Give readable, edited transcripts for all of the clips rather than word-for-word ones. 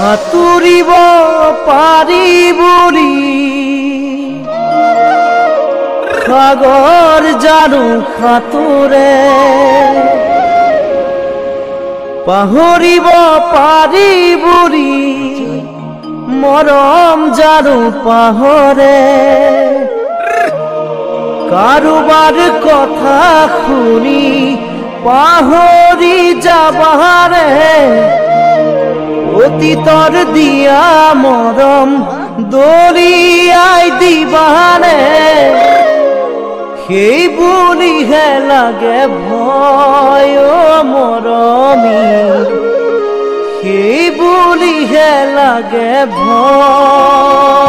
সাঁতুৰিব পাৰি বুলি সাগৰ জানো সাঁতোৰে পাহৰিব পাৰি বুলি মৰম জানো পাহৰে কাৰোবাৰ কথা শুনি পাহৰি যাবাৰে অতীতৰ দিয়া মৰম দলিয়াই দিবানে সেই বুলিহে লাগে ভয় মৰমী সেই বুলিহে লাগে ভয়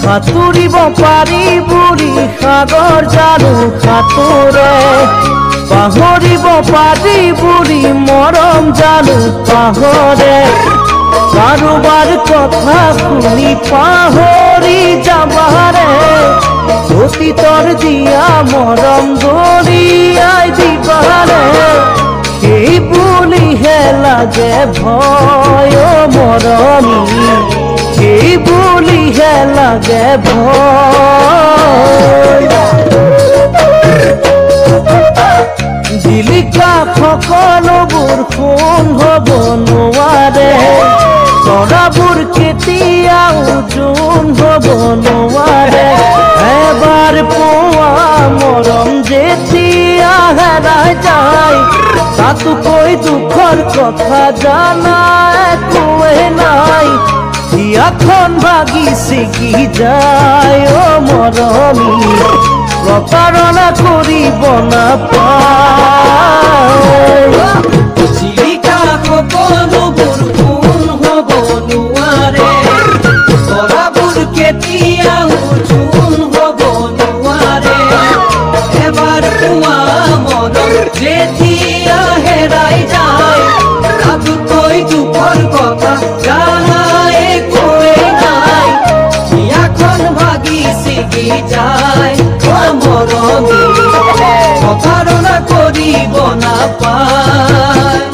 সাঁতুৰিব পাৰি বুলি সাগৰ জানো সাঁতোৰে পাহৰিব পাৰি বুলি মৰম জানো পাহৰে কাৰোবাৰ কথা শুনি পাহৰি যাবাৰে অতীতৰ দিয়া মৰম দলিয়াই দিবাৰে সেই বুলিহে লাগে ভয় মৰমী সেই বুলিহে লাগে ভয় জিলিকা সকলোবোৰ সোণ হ'ব নোৱাৰে তৰাবোৰ কেতিয়াও জোন হ'ব নোৱাৰে এবাৰ পোৱা মৰম যেতিয়া হেৰাই যায় তাতোকৈ দুখৰ কথা জানা একোৱে নাই হিয়াখন ভাগি ছিগি যায় মৰমী প্ৰতাৰণা কৰিব নাপায় জিলিকা সকলোবোৰ সোণ হ'ব নোৱাৰে তৰাবোৰ কেতিয়াও জোন হ'ব নোৱাৰে এবাৰ পোৱা মৰম যেতিয়া হেৰাই যায় তাতোকৈ দুখৰ কথা জানা একোৱে নাই হিয়াখন ভাগি ছিগি যায় মৰমী প্ৰতাৰণা কৰিব নাপায়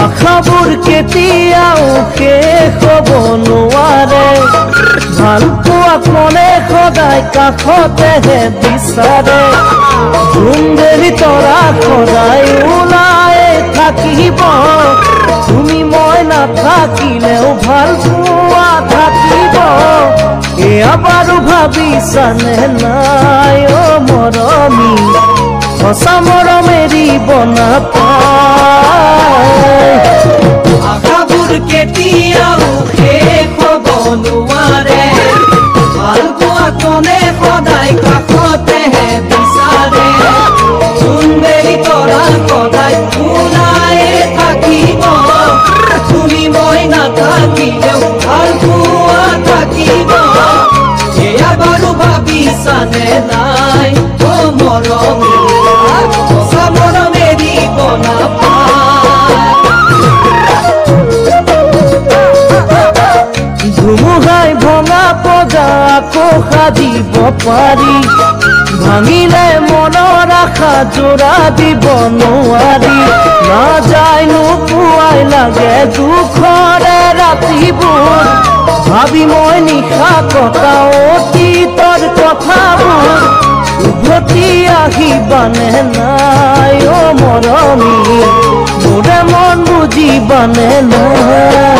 আশাবোৰ কেতিয়াও শেষ হ'ব নোৱাৰে ভাল পোৱা মনে সদায় কাষতেহে বিচাৰে সুন্দৰী তৰা সদায় ওলাই থাকিব তুমি মই নাথাকিলেও ভাল পোৱা থাকিব এয়া বাৰু ভাবিছানে নাই মৰমী সঁচা মৰম এৰিব নাপায় আশাবোৰ কেতিয়াও শেষ হ'ব নোৱাৰে ভাল পোৱা কোনে সদায় কাষতেহে বিচাৰে সুন্দৰী তৰা সদায় ওলাই থাকিব তুমি মই নাথাকিলেও ভাল পোৱা থাকিব এয়া বাৰু ভাবিছানে নাই মৰমী সঁচা মৰম এৰিব নাপায় ধুমুহাই ভঙা পজা আকৌ সাজিব পাৰি ভাঙিলে মনৰ আশা জোৰা দিব নোৱাৰি নাযায় নোপোৱাই লাগে দুখৰে ৰাতিবোৰ ভাবি মই নিশা কটা অতীতৰ কথাবোৰ উভতি আহিবানে নাই মৰমী মোৰে মন বুজিবানে নাই